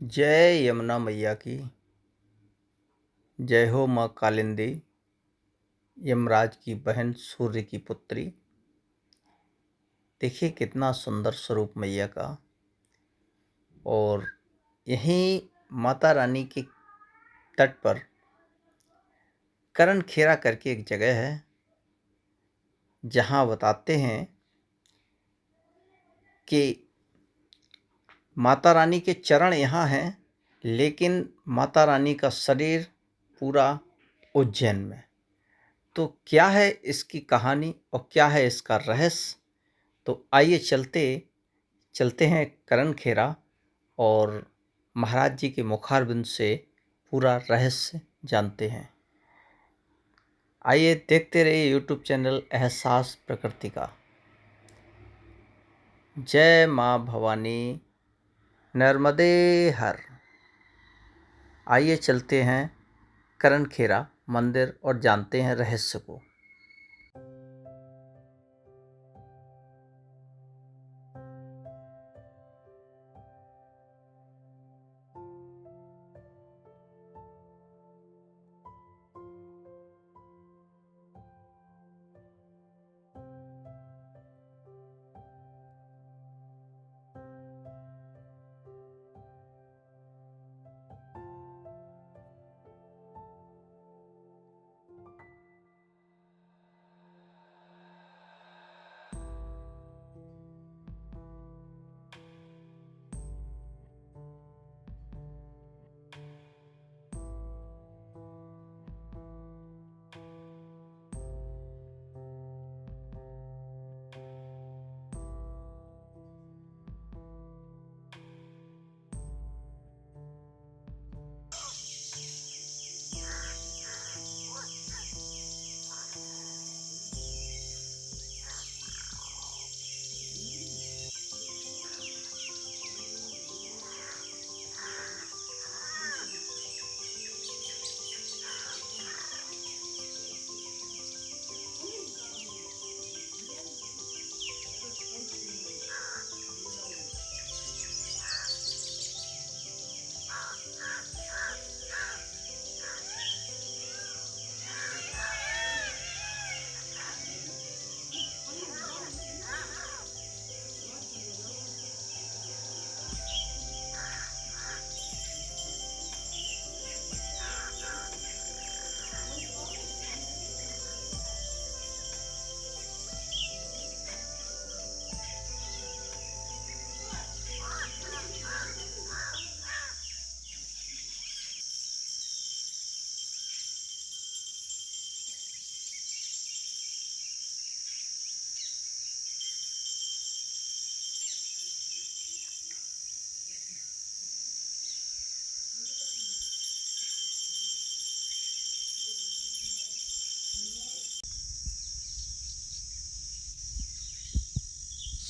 जय यमुना मैया की। जय हो माँ कालिंदी, यमराज की बहन, सूर्य की पुत्री। देखिए कितना सुंदर स्वरूप मैया का। और यहीं माता रानी के तट पर करण खेरा करके एक जगह है, जहाँ बताते हैं कि माता रानी के चरण यहाँ हैं, लेकिन माता रानी का शरीर पूरा उज्जैन में। तो क्या है इसकी कहानी और क्या है इसका रहस्य, तो आइए चलते हैं करण खेरा और महाराज जी के मुखारबिंद से पूरा रहस्य जानते हैं। आइए देखते रहिए यूट्यूब चैनल एहसास प्रकृति का। जय माँ भवानी, नर्मदे हर। आइए चलते हैं करण खेरा मंदिर और जानते हैं रहस्य को।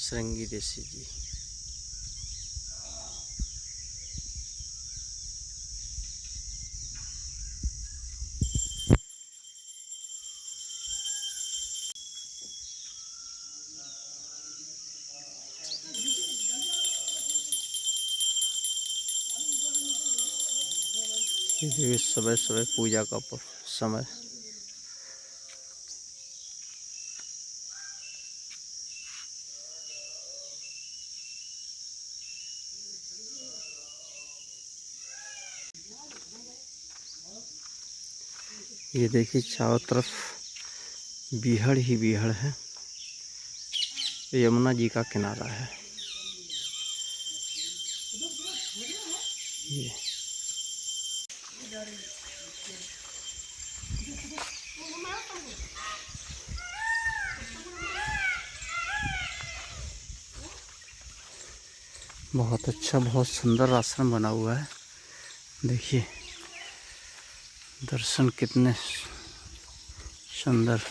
श्रृंगी ऋषि जी। ये सुबह सुबह पूजा का समय। ये देखिए चारों तरफ बीहड़ ही बीहड़ है। यमुना जी का किनारा है ये। बहुत अच्छा, बहुत सुंदर आश्रम बना हुआ है। देखिए दर्शन कितने सुंदर।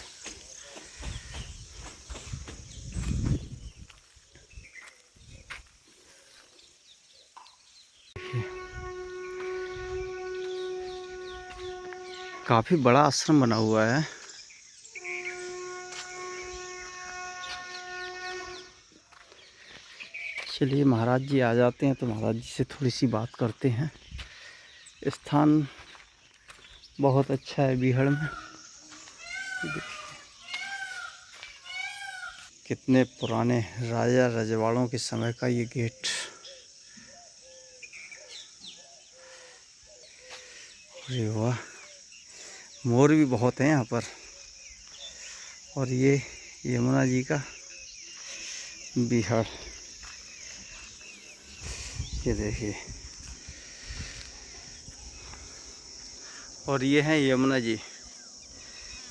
काफी बड़ा आश्रम बना हुआ है। चलिए महाराज जी आ जाते हैं तो महाराज जी से थोड़ी सी बात करते हैं। स्थान बहुत अच्छा है बीहड़ में। कितने पुराने राजा रजवाड़ों के समय का ये गेट। अरे वाह, मोर भी बहुत हैं यहाँ पर। और ये यमुना जी का बीहड़, ये देखिए। और ये है यमुना जी,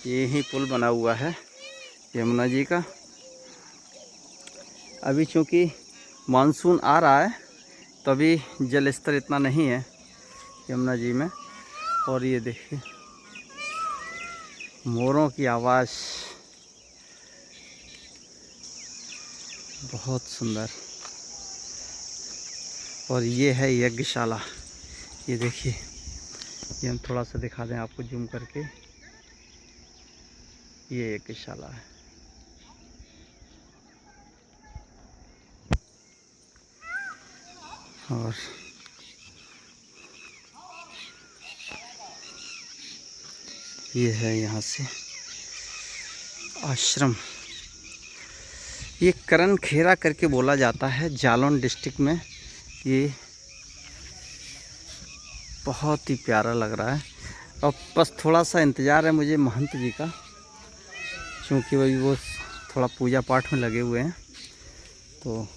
ये ही पुल बना हुआ है यमुना जी का। अभी चूँकि मानसून आ रहा है तभी जल स्तर इतना नहीं है यमुना जी में। और ये देखिए मोरों की आवाज़, बहुत सुंदर। और ये है यज्ञशाला, ये देखिए। ये हम थोड़ा सा दिखा दें आपको जूम करके, ये यज्ञशाला है। और ये है यहाँ से आश्रम। ये करण खेरा करके बोला जाता है, जालौन डिस्ट्रिक्ट में। ये बहुत ही प्यारा लग रहा है। और बस थोड़ा सा इंतज़ार है मुझे महंत जी का, क्योंकि वही वो थोड़ा पूजा पाठ में लगे हुए हैं। तो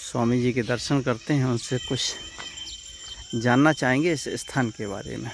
स्वामी जी के दर्शन करते हैं, उनसे कुछ जानना चाहेंगे इस स्थान के बारे में।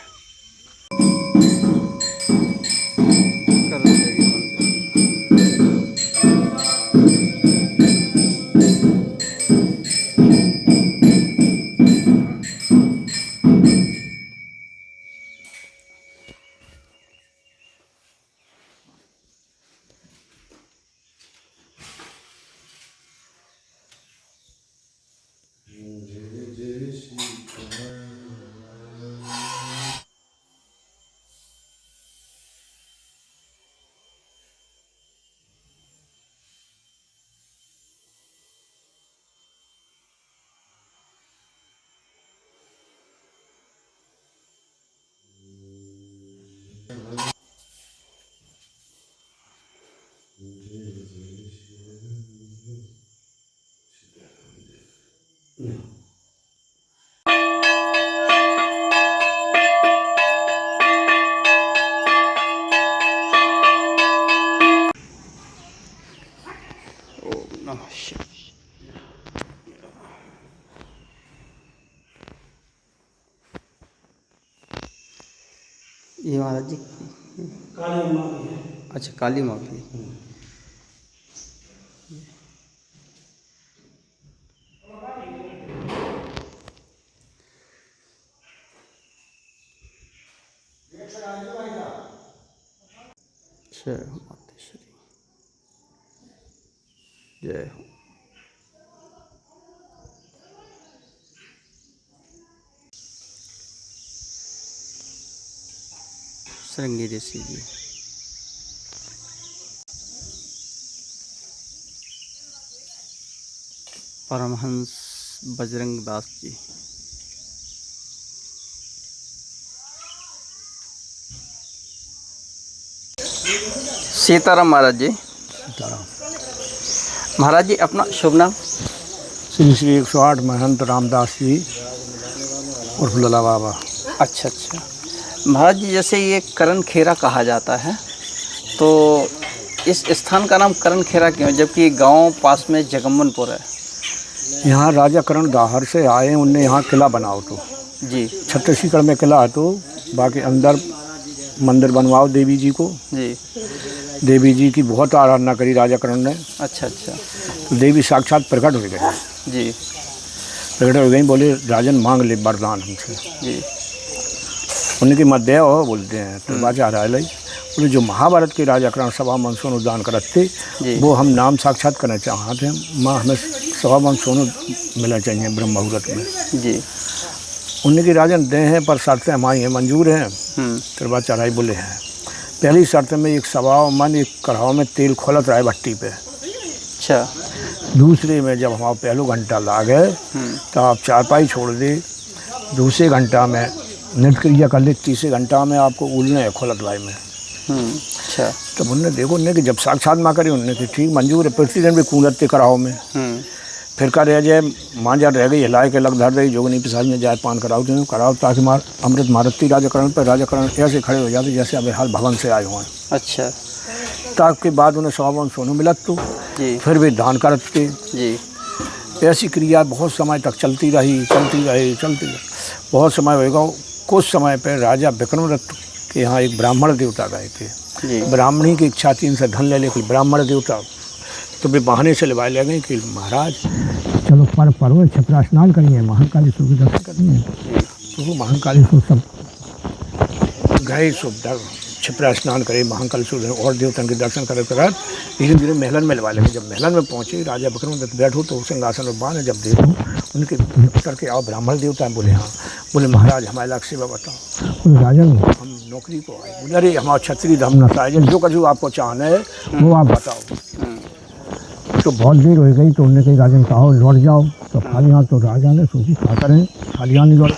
ओम नमः शिवाय। ये महाराज जी काली माँ की है। अच्छा, काली माँ की। जय हो मातेश्वरी, जय हो। श्रृंगी ऋषि जी, परमहंस बजरंग दास जी। सीताराम महाराज जी। सीताराम। महाराज जी अपना शुभ नाम? श्री श्री 108 महंत रामदास जी उर्फ लला बाबा। अच्छा अच्छा। महाराज जी जैसे ये करण खेरा कहा जाता है, तो इस स्थान का नाम करण खेरा क्यों, जबकि गांव पास में जगम्मनपुर है? यहाँ राजा करण दाहर से आए, उनने यहाँ किला बनाओ तो जी छत्तीसगढ़ में किला है, तो बाकी अंदर मंदिर बनवाओ देवी जी को। जी। देवी जी की बहुत आराधना करी राजा करण ने। अच्छा अच्छा। तो देवी साक्षात प्रकट हो गई जी प्रकट हो गई, बोले राजन मांग ले वरदान हमसे। जी। उनकी मत दे हो बोलते हैं तो बाजा रहा लाई। बोले जो महाभारत के राजा करण सभा मन सोनू दान करते वो हम नाम साक्षात करना चाहते हैं। माँ हमें सभा मन सोनू मिलना चाहिए ब्रह्म मुहूर्त में जी। उनकी राजन दे हैं, पर शर्तें हमारी हैं मंजूर हैं। फिर बात चढ़ाई बोले हैं। पहली शर्त में एक सवा मन एक कढ़ाव में तेल खोलत रहा है भट्टी पे। अच्छा, दूसरे में जब हमारा पहलो घंटा ला गए तो आप चारपाई छोड़ दे, दूसरे घंटा में नृत्य क्रिया कर ले, तीसरे घंटा में आपको उलने है खोलत लाई में। अच्छा। तब उनने देखो उनने कि जब साक्षात माँ करी उनने कि ठीक मंजूर है, प्रतिदिन भी कूदते कराओ में। फिर का रह जाए माँ जा रह गई हिलाए के लग धर रही जोगनी पिसाज में जाए पान कराओ तो कराओ, ताकि मार अमृत मारती राजाकरण पर राजाकरण ऐसे खड़े हो जाते जैसे अभी हाल भवन से आए हुए। अच्छा। ताकि बाद उन्हें सवावन सोनू मिलत तो फिर भी दान करते जी। ऐसी क्रिया बहुत समय तक चलती रही। बहुत समय होगा। कुछ समय पर राजा विक्रमदत्त के यहाँ एक ब्राह्मण देवता गए थे। ब्राह्मणी की इच्छा थी इनसे धन ले ले, कोई ब्राह्मण देवता तो वे बहाने से ले गए कि महाराज चलो पर्व छपरा स्नान करिए, महाकालेश्वर के दर्शन करिए। तो वो महाकालेश्वर सब गए, सब छपरा स्नान करे, महाकालेश्वर और देवताओं के दर्शन करे कर धीरे धीरे महलन में लगा लगे। जब महलन में पहुँचे राजा विक्रमदत्त बैठो तो सिंहासन और बाण जब देखो उनके उतर के आओ ब्राह्मण देवता हैं। बोले हाँ। बोले महाराज हमारे लाख सेवा बताओ। बोले राजन हम नौकरी को आए। बोले अरे हमारा क्षत्रिय धर्म न राजन जो कछु आपको चाहना है वो आप बताओ। तो बहुत देर हो गई तो उन्होंने कही राजन कहो लौट जाओ। तो खाली हाथ तो राजा ने सोची क्या करें, खाली हाथ नहीं लौट।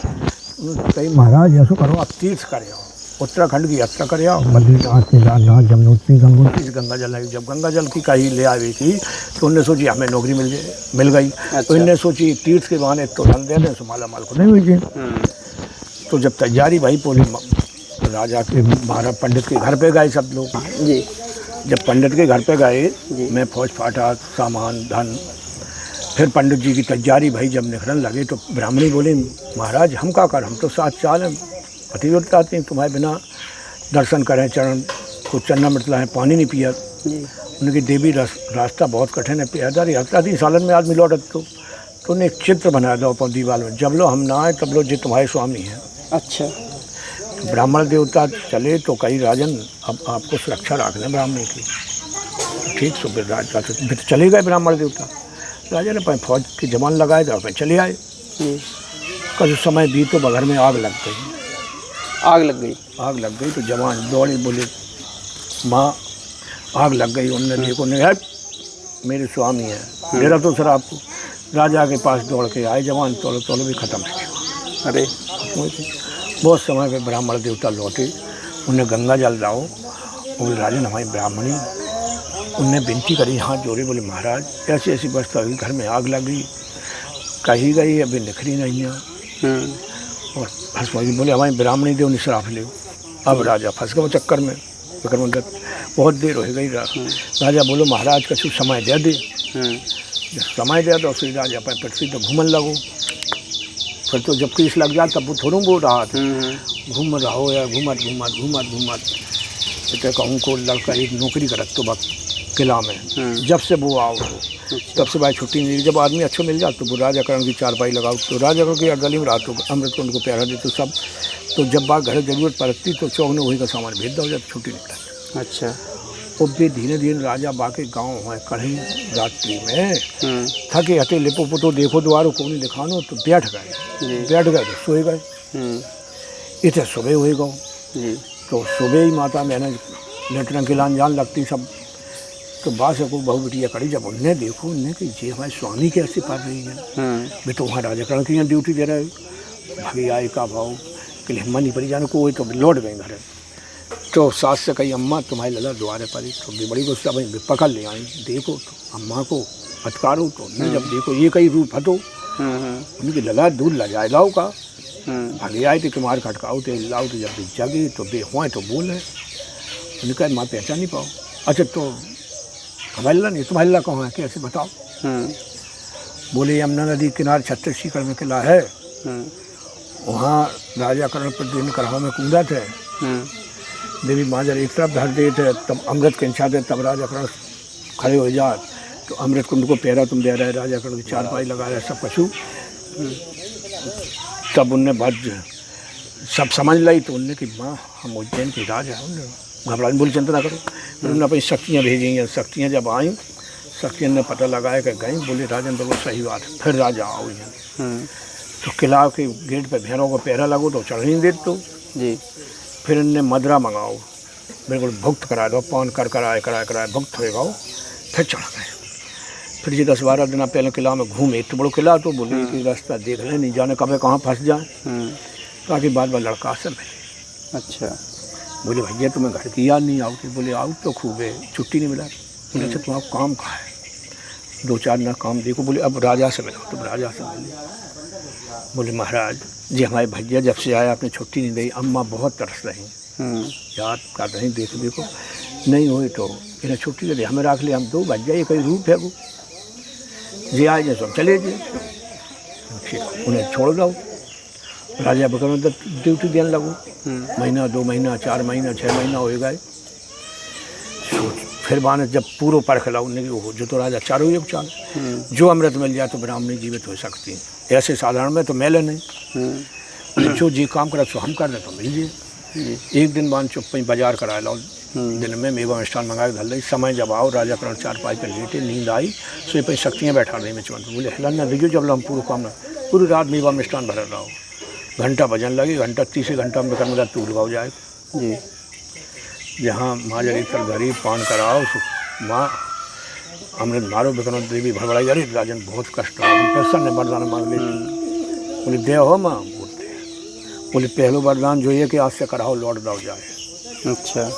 कही महाराज ऐसा करो आप तीर्थ करे आओ, उत्तराखंड की यात्रा करे आओ, बद्रीनाथ केदारनाथ जमुनोत्री गंगा जल आई। जब गंगा जल की कहीं ले आई थी तो उन्होंने सोची हमें नौकरी मिल गई। तो इनने सोची तीर्थ के बहाने तो धन दे दें, माला माल को नहीं हुई। तो जब तैयारी भाई बोली राजा के महाराज पंडित के घर पे गए सब लोग जी। जब पंडित के घर पे गए मैं फौज फाटा सामान धन, फिर पंडित जी की तैयारी भाई जब निकलने लगे तो ब्राह्मणी बोली महाराज हम क्या कर, हम तो साथ चाल हैं पतिव्रता आती हैं, तुम्हारे बिना दर्शन करें चरण को चन्ना मिटला है पानी नहीं पिया। उनकी देवी रास्ता बहुत कठिन है, पैदल यात्रा 3 सालन में आदमी लौटत तो उन्हें एक चित्र बनाया दो अपन दीवार में, जब लो हम ना आए तब लो जो तुम्हारे स्वामी हैं। अच्छा। तो ब्राह्मण देवता चले तो कई राजन अब आपको सुरक्षा रखना ब्राह्मणी की। ठीक सो फिर चले गए ब्राह्मण देवता। राजा ने अपने फौज की जवान लगाए तो अपने चले आए। कुछ समय बीतो बघर में आग लग गई। आग लग गई तो जवान दौड़े बोले माँ आग लग गई। उनने देखो नहीं है मेरे स्वामी है मेरा तो सर आपको। राजा के पास दौड़ के आए जवान, तोलो भी खत्म हो। अरे बहुत समय पे ब्राह्मण देवता लौटे, उन्हें गंगा जल लाओ। बोले राजन हमारी ब्राह्मणी उनने विनती करी हाथ जोड़े, बोले महाराज ऐसी ऐसी वस्तु हुई, घर में आग लगी कही गई अभी निखरी नहीं है। और हंसवाई बोले हमारी ब्राह्मणी देव निश्राफ ले। अब राजा फंस गए चक्कर में। विक्रमदत्त बहुत देर हो गई। राजा बोलो महाराज कछु समय दे दे। जब समय दे दो फिर राजा पर पृथ्वी तो घूमन लगो। फिर तो जब किस लग जाए तब वो थोड़ा बोल रहा था घूम रहा हो या घूमत तो कहूँ को लड़का एक नौकरी करत तो वक्त किला में। जब से वो आओ तब से भाई छुट्टी नहीं। जब आदमी अच्छा मिल जाए तो वो राजाकरण की चारपाई लगाओ तो राजाकरण की अड़गली में रात अमृत कुंड को प्यारा दे तो सब। तो जब बात घर जरूरत पड़ती तो चौक ने वही का सामान भेज दो जब छुट्टी निकला। अच्छा। और भी धीरे धीरे राजा बाके गाँव है कहीं रात्रि में थके हटे लिपो पुटो देखो द्वारो को नहीं दिखानो तो बैठ गए तो सोए गए। इतने सुबह हुए गो तो सुबह ही माता मैंने लेटन की लान जान लगती सब। तो बात को बहु बिटिया करी जब उनने देखो उनने कि ये हमारे स्वामी कैसे पढ़ रही है। वे तो वहाँ राजाकरण की यहाँ ड्यूटी दे रहे भागी आए का भाव कि हिम्मत नहीं पड़ी जाने को वही तो लौट गए घर। तो सास से कही अम्मा तुम्हारे लला द्वारे पड़ी तो बड़ी गुस्सा भाई पकड़ ले आई। देखो तो अम्मा को फटकारो तो जब देखो ये कई रूप हटो उनकी लला दूध ला जाए लाओ का भागे आए थे तुम्हारे खटकाओ थे लाओ तो जब जगी तो बे हुआ तो बोले उनका माँ पहचान नहीं पाओ। अच्छा तो हमारे लला नहीं तुम्हारे लला कहाँ है कैसे बताओ। बोले यमुना नदी किनारे छत्तीसगढ़ में किला है वहाँ राजाकरण पर दिन कराव में कूदा थे। देवी माँ जब एक तरफ धर दिए थे तब अमृत के इंछा थे तब राजाकरण खड़े हो जाए तो अमृत कुंड को पैरा तुम दे रहे राजाकरण की चारपाई लगा रहे सब पशु। तब उनने बात सब समझ लाई तो उनने कि माँ हम उज्जैन के राजा हैं। उन्होंने घबराने बोली चिंता ना करो। उन्होंने अपनी शक्तियाँ भेजी हैं। शक्तियाँ जब आई शक्तियों ने पता लगाया कि गई। बोले राजन बिल्कुल सही बात है फिर राजा आओ यहाँ। तो किला के गेट पे भैरों को पैरा लगो तो चढ़ नहीं देते तो जी। फिर इनने मदरा मंगाओ बिल्कुल भुक्त करा दो पान कराए भुक्त हो गाओ फिर चढ़ गए। फिर जी 10-12 दिन पहले किला में घूमे, तो बड़ो किला तो बोले कि रास्ता देख ले, नहीं जाने कब कहाँ फंस जाए। ताकि बाद में लड़का से मिले। अच्छा। बोले भैया तुम्हें घर की याद नहीं आओ? बोले आओ तो खूब है, छुट्टी नहीं मिला। बोले अच्छा तुम्हारा काम कहाँ है? 2-4 दिन काम देखो। बोले अब राजा से मिलो। तो राजा से मिले। बोले महाराज जी हमारे भैया जब से आया आपने छुट्टी नहीं दी, अम्मा बहुत तरस रही, याद कर रही, देखो नहीं हुई तो इन्हें छुट्टी दे दी, हमें रख लिया, हम 2 भैया ये कहीं रूप है वो जी आए जो सब चले गए, उन्हें छोड़ दो। राजा विक्रमादित्य ड्यूटी देने लगो। महीना 2 महीना 4 महीना 6 महीना हो गए। फिर बाने जब पूरा परख ला उन्हें जो तो राजा चारों युग चाल, जो अमृत मिल जाए तो ब्राह्मणी जीवित हो सकती है, ऐसे साधारण में तो मेले नहीं। जो जी काम करा सो हम कर दे तो मिल जाए। एक दिन बाद चुप बाजार करा लो, दिन में मेवा मिष्ठान मंगा के धल रही। समय जब आओ राजा करण 4 पाई पर लेटे, नींद आई सो ये शक्तियाँ बैठा रही में चुन। बोले हिला ना देखियो, जब हम पूरा काम ना पूरी रात मेवा मिष्ठान भर रहा हो, घंटा बजन लगी, घंटा 30 घंटा में कर्म टूट गाओ जाए जी। जहाँ माँ जरी तर घरी पान कराओ, माँ अमृत मारो। विक्रम देवी भड़बड़ाई, अरे राजन बहुत कष्ट हो, पैसा ने वरदान मांग ले। बोले दे हो माँ? बोले पहलो वरदान जो ये कि आज से कराओ लौट दाओ जाए। अच्छा।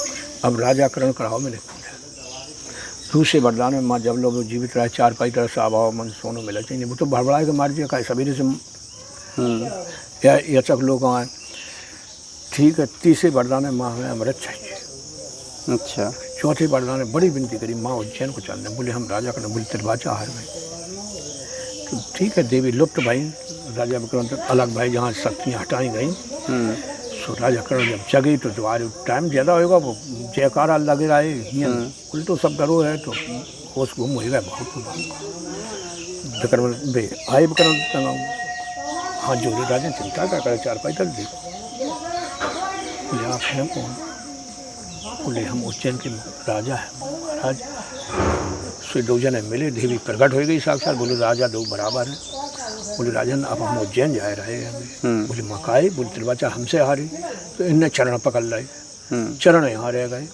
अब राजा करण कराओ मैंने। दूसरे वरदान में माँ जब लोग जीवित रहे, 4 पाई तरह से आभाव मन सोनो मिला चाहिए, वो तो भड़बड़ा के मार दिया, सवेरे से या चक लोग आए। ठीक है, तीसरे वरदान में माँ हमें अमृत चाहिए। अच्छा। चौथे वरदान ने बड़ी विनती करी, माँ उज्जैन को चलने। बोले हम राजा का बोले तिरवाचा हार में। तो ठीक है, देवी लुप्त भाई, राजा विक्रम अलग भाई जहाँ शक्तियाँ हटाई गई। सो राजा करण जब जगी तो द्वार टाइम ज़्यादा होगा, वो जयकारा लगे रहे, उल्टो सब करो है तो होश गुम हो गया बहुत। विक्रम बे आए विक्रम हाँ जोड़े राजा चिंता क्या करे, 4 पाई तक देखो। बोले आप हैं कौन? बोले हम उज्जैन के राजा हैं महाराज। सो 2 जने मिले, देवी प्रकट हो गई साक्षात। बोले राजा 2 बराबर हैं। बोले राजन अब हम उज्जैन जा रहे हैं। बोले मकाई? बोले तिरवाचा हमसे हारे। तो इनने चरण पकड़ लाए, चरण यहाँ रह गए।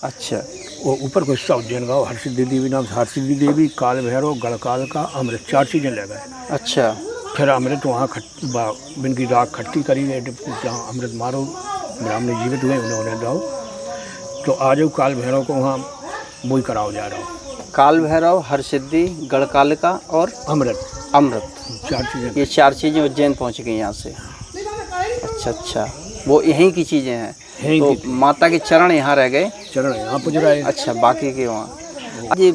अच्छा। वो ऊपर को हिस्सा उज्जैन गाँव, हरसिद्धि देवी नाम से, हरसिद्धि देवी, काल भैरव, गढ़काल का अमृत, 4 चीज़ें ले गए। अच्छा। फिर अमृत वहाँ इनकी राख खट्टी करी गई, जहाँ अमृत मारो ब्राह्मण जीवित हुए उन्होंने दो। तो आज काल भैरव को वहाँ वही कराओ जा रहा हो। काल भैरव, हरसिद्धि, गढ़कालिका और अमृत 4 चीज़ें, ये 4 चीज़ें उज्जैन पहुँच गई यहाँ से। अच्छा अच्छा, वो यहीं की चीज़ें हैं। तो माता के चरण यहाँ रह गए, चरण यहाँ पुज रहा है। अच्छा, बाकी के वहाँ। ये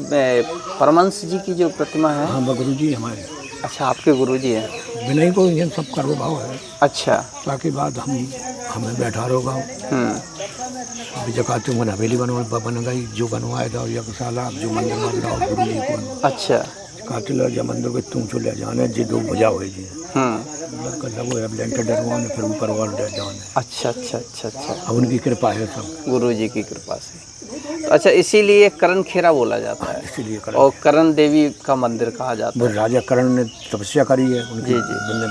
परमहंस जी की जो प्रतिमा है? हाँ, गुरु जी हमारे। अच्छा, आपके गुरु जी हैं? विनय को ये सब करो भाव है। अच्छा। ताकि बाद हमें बैठा रहोगा। अभी जगह तुम हवेली बन गई, जो बनवाए था यज्ञशाला, जो मंदिर बन रहा हो गुरु जी को। अच्छा। कातिल या मंदिर को तुम चले जाने जी 2 बजा हुए जी। अब लेंटर डरवाने फिर ऊपर और जाने। अच्छा अच्छा अच्छा अच्छा। अब उनकी कृपा है सब, गुरु जी की कृपा से। तो अच्छा, इसीलिए करण खेरा बोला जाता है। इसीलिए और करण देवी का मंदिर कहा जाता है। राजा करण ने तपस्या करी है, उनकी जी जी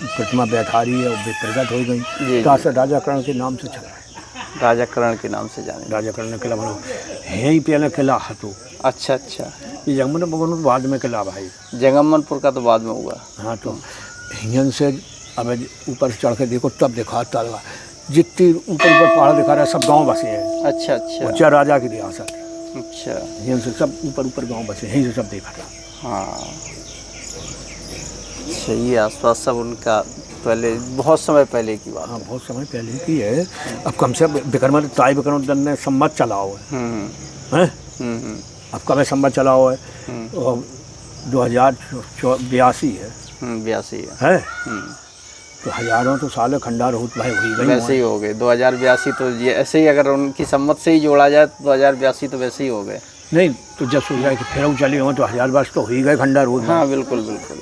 प्रतिमा बैठा रही है, वो प्रकट हो गई। तो राजा करण के नाम से चला है, राजा करण के नाम से जाने। राजा करण ने किला बना यहीं पहले किला हतो। अच्छा अच्छा। ये जगमनपुर बाद में किला भाई, जगमनपुर का तो बाद में हुआ। हाँ, तो हिंगन से अब ऊपर से चढ़ के देखो तब दिखा तलवा, जितनी ऊपर पहाड़ दिखा रहा है सब गांव बसे हैं। अच्छा अच्छा। उच्चा राजा की रियासत। अच्छा। हिंगन से सब ऊपर गांव बसे, यहीं से सब देखा था। हाँ सही है, आसपास सब उनका पहले, बहुत समय पहले की बात। हाँ, बहुत समय पहले की है। अब कम से विक्रमादित्य ने संवत चला हुआ है। अब कब संवत चला हुआ है? 2082 है। 82 है। तो हजारों तो साल खंडार होत भाई हुई गई, वैसे ही हो गए। 2082 तो ये ऐसे ही, अगर उनकी सम्मत से ही जोड़ा जाए 2082 तो वैसे ही हो गए। नहीं तो जब सोचा है कि फिर चली हो तो 1000 वर्ष तो हो ही गए खंडार होत। हाँ बिल्कुल बिल्कुल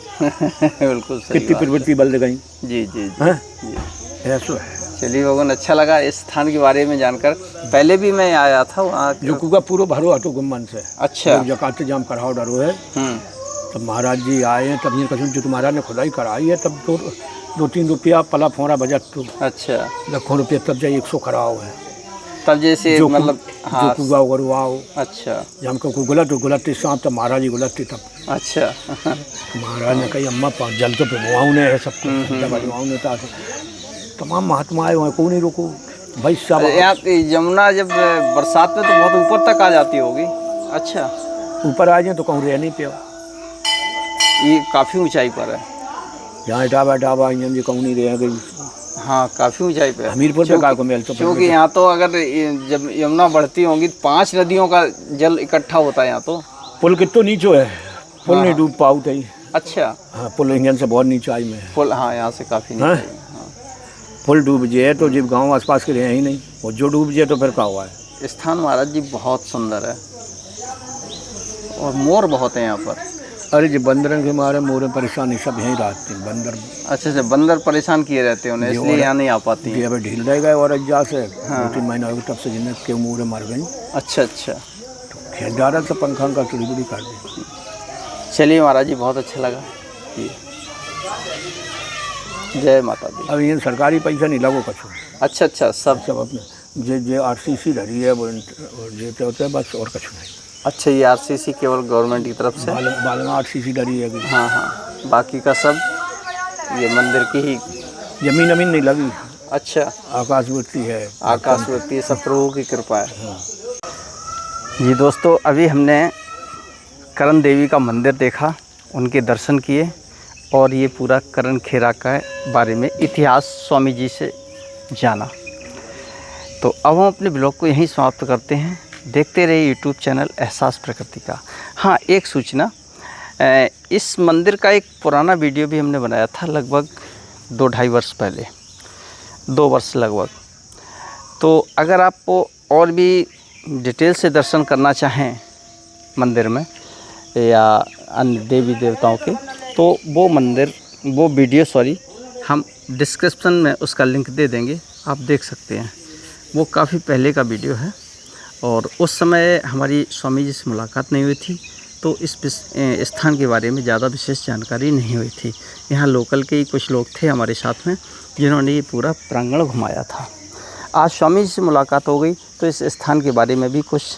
बिल्कुल सही। कितनी प्रवृत्ति बदल गई। जी जी जी, ऐसा है। चलिए भगवान, अच्छा लगा इस स्थान के बारे में जानकर। पहले भी मैं आया था वहाँ, जो कुका पूरा भरो हटो गुम्मन से। अच्छा। जकाते जाम कराओ डरो है। तब महाराज जी आए हैं, तब ये कसम जो तुम्हारा ने खुदाई कराई है, तब तो 2-3 रुपया पला फोड़ा बजट तो। अच्छा। लाखों रुपये तब जाए 100 कराओ है तब, जैसे मतलब जो कुगा गरुआओ। अच्छा। जब हमको गलत हो गलत सांप तब महाराज जी गलत थी तब अच्छा। महाराज ने कही अम्मा जल तो प्रभुआओं ने है सबको, दवाइयों ने था तमाम महात्मा आए वहाँ को नहीं रोको भाई सब। यहाँ यमुना जब बरसात में तो बहुत ऊपर तक आ जाती होगी। अच्छा, ऊपर आ जाए तो कहूँ रह नहीं पाओ, ये काफ़ी ऊंचाई पर है। यहाँ ढाबा ढाबा इंजन जी कहूँ नहीं रह गई। हाँ, काफ़ी ऊंचाई पे है। हमीरपुर पे का को मेल तो क्योंकि यहाँ तो अगर जब यमुना बढ़ती होंगी 5 नदियों का जल इकट्ठा होता है यहाँ तो। पुल कितना नीचो है, पुल नहीं डूब पाऊ थे। अच्छा, हाँ पुल इंजन से बहुत नीचाई में है। पुल, हाँ यहाँ से काफ़ी नीचे है। पुल डूब जाए तो जब गांव आसपास के रहे ही नहीं, और जो डूब जाए तो फिर क्या हुआ है। स्थान महाराज जी बहुत सुंदर है और मोर बहुत है यहाँ पर। अरे जी बंदरन के मारे मोरे परेशानी सब यहीं रहते हैं बंदर। अच्छा, बंदर परेशान किए रहते हैं उन्हें, इसलिए यहाँ नहीं आ पाती जी हैं। अभी ढील रह गए और अज्जा से 2-3 महीना हो गए तब से जिन्हें के मोरे मर गई। अच्छा अच्छा, तो खेत जा रहा था पंखा का चुड़ी बुड़ी कर दी। चलिए महाराज जी, बहुत अच्छा लगा जी। जय माता दी। अब ये सरकारी पैसा नहीं लगो कछु। अच्छा अच्छा, सब सब अपने जे RCC धरी है वो जेते होते हैं बस, और कछु नहीं। अच्छा, ये RCC केवल गवर्नमेंट की तरफ से। बाल में RCC धरी है अभी। हाँ हाँ, बाकी का सब ये मंदिर की ही जमीन नहीं लगी। अच्छा, आकाशवृत्ति है। आकाशवृत्ति सब प्रभु की कृपा है। जी दोस्तों, अभी हमने करण देवी का मंदिर देखा, उनके दर्शन किए और ये पूरा करण खेरा का बारे में इतिहास स्वामी जी से जाना। तो अब हम अपने ब्लॉग को यहीं समाप्त करते हैं। देखते रहिए यूट्यूब चैनल एहसास प्रकृति का। हाँ, एक सूचना, इस मंदिर का एक पुराना वीडियो भी हमने बनाया था लगभग 2-2.5 वर्ष पहले, 2 वर्ष लगभग। तो अगर आपको और भी डिटेल से दर्शन करना चाहें मंदिर में या अन्य देवी देवताओं के, तो वो वीडियो हम डिस्क्रिप्शन में उसका लिंक दे देंगे, आप देख सकते हैं। वो काफ़ी पहले का वीडियो है और उस समय हमारी स्वामी जी से मुलाकात नहीं हुई थी, तो इस स्थान के बारे में ज़्यादा विशेष जानकारी नहीं हुई थी। यहाँ लोकल के ही कुछ लोग थे हमारे साथ में जिन्होंने ये पूरा प्रांगण घुमाया था। आज स्वामी जी से मुलाकात हो गई तो इस स्थान के बारे में भी कुछ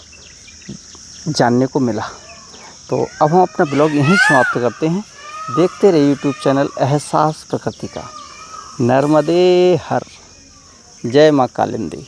जानने को मिला। तो अब हम अपना ब्लॉग यहीं समाप्त करते हैं। देखते रहिए यूट्यूब चैनल एहसास प्रकृति का। नर्मदे हर। जय माँ कालिंदी।